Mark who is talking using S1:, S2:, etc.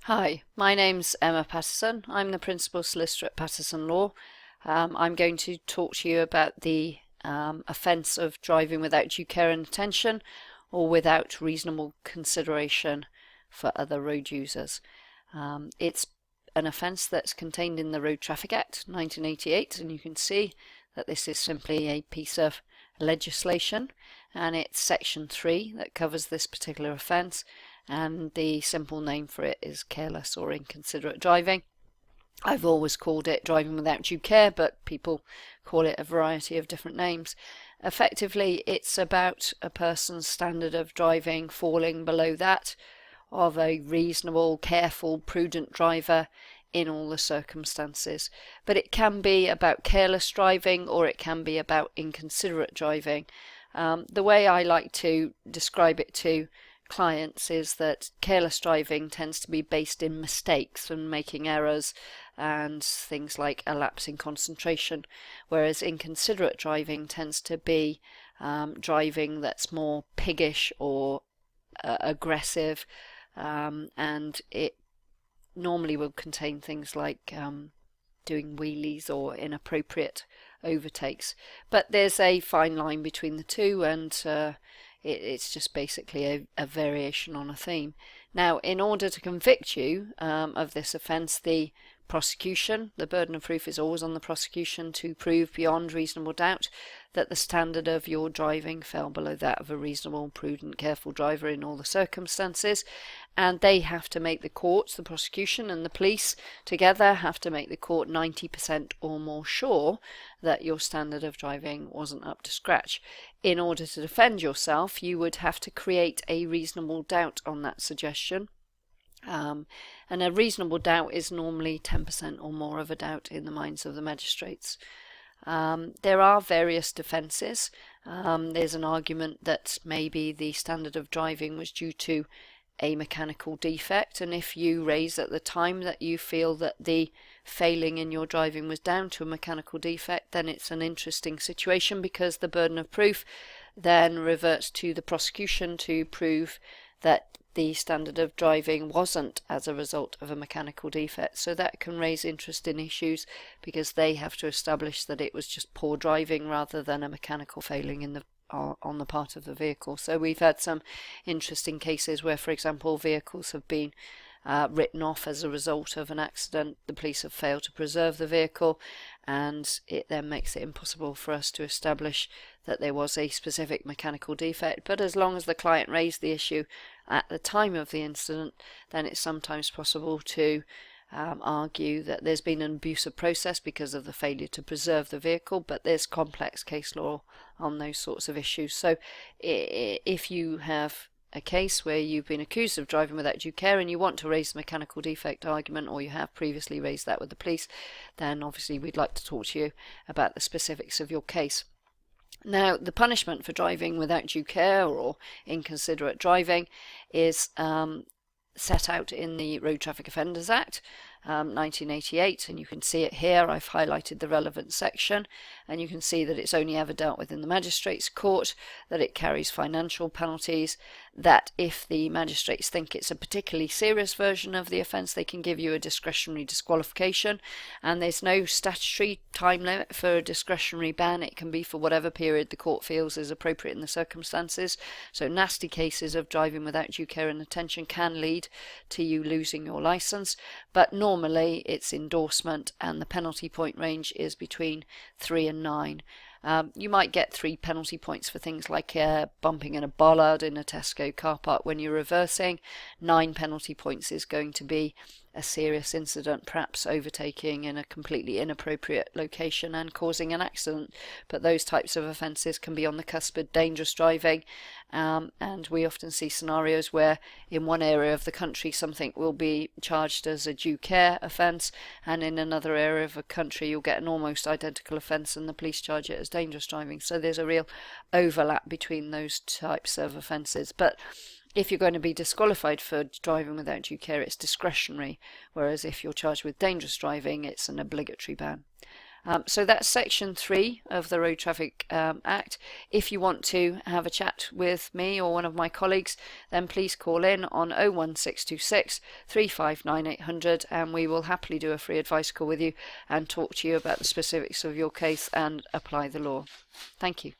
S1: Hi, my name's Emma Patterson. I'm the Principal Solicitor at Patterson Law. I'm going to talk to you about the offence of driving without due care and attention or without reasonable consideration for other road users. It's an offence that's contained in the Road Traffic Act 1988, and you can see that this is simply a piece of legislation, and it's Section 3 that covers this particular offence, and the simple name for it is careless or inconsiderate driving. I've always called it driving without due care, but people call it a variety of different names. Effectively, it's about a person's standard of driving falling below that of a reasonable, careful, prudent driver in all the circumstances. But it can be about careless driving or it can be about inconsiderate driving. The way I like to describe it to clients is that careless driving tends to be based in mistakes and making errors and things like a lapse in concentration, whereas inconsiderate driving tends to be driving that's more piggish or aggressive, and it normally will contain things like doing wheelies or inappropriate overtakes. But there's a fine line between the two, and it's just basically a variation on a theme. Now, in order to convict you of this offence, the burden of proof is always on the prosecution to prove beyond reasonable doubt that the standard of your driving fell below that of a reasonable, prudent, careful driver in all the circumstances, and they have to make the courts, the prosecution and the police together have to make the court 90% or more sure that your standard of driving wasn't up to scratch. In order to defend yourself, you would have to create a reasonable doubt on that suggestion. And a reasonable doubt is normally 10% or more of a doubt in the minds of the magistrates. There are various defences. There's an argument that maybe the standard of driving was due to a mechanical defect, and if you raise at the time that you feel that the failing in your driving was down to a mechanical defect, then it's an interesting situation because the burden of proof then reverts to the prosecution to prove that the standard of driving wasn't as a result of a mechanical defect. So that can raise interesting issues because they have to establish that it was just poor driving rather than a mechanical failing on the part of the vehicle. So we've had some interesting cases where, for example, vehicles have been written off as a result of an accident. The police have failed to preserve the vehicle, and it then makes it impossible for us to establish that there was a specific mechanical defect. But as long as the client raised the issue at the time of the incident, then it's sometimes possible to argue that there's been an abusive process because of the failure to preserve the vehicle, but there's complex case law on those sorts of issues. So if you have a case where you've been accused of driving without due care and you want to raise the mechanical defect argument, or you have previously raised that with the police, then obviously we'd like to talk to you about the specifics of your case. Now, the punishment for driving without due care or inconsiderate driving is set out in the Road Traffic Offenders Act 1988, and you can see it here. I've highlighted the relevant section, and you can see that it's only ever dealt with in the magistrates' court, that it carries financial penalties, that if the magistrates think it's a particularly serious version of the offence, they can give you a discretionary disqualification, and there's no statutory time limit for a discretionary ban. It can be for whatever period the court feels is appropriate in the circumstances. So nasty cases of driving without due care and attention can lead to you losing your licence, but normally it's endorsement, and the penalty point range is between 3 and 9. You might get 3 penalty points for things like bumping in a bollard in a Tesco car park when you're reversing. 9 penalty points is going to be a serious incident, perhaps overtaking in a completely inappropriate location and causing an accident. But those types of offences can be on the cusp of dangerous driving, and we often see scenarios where in one area of the country something will be charged as a due care offence, and in another area of a country you'll get an almost identical offence and the police charge it as dangerous driving. So there's a real overlap between those types of offences. But if you're going to be disqualified for driving without due care, it's discretionary, whereas if you're charged with dangerous driving, it's an obligatory ban. So that's section 3 of the Road Traffic Act. If you want to have a chat with me or one of my colleagues, then please call in on 01626 359 800 and we will happily do a free advice call with you and talk to you about the specifics of your case and apply the law. Thank you.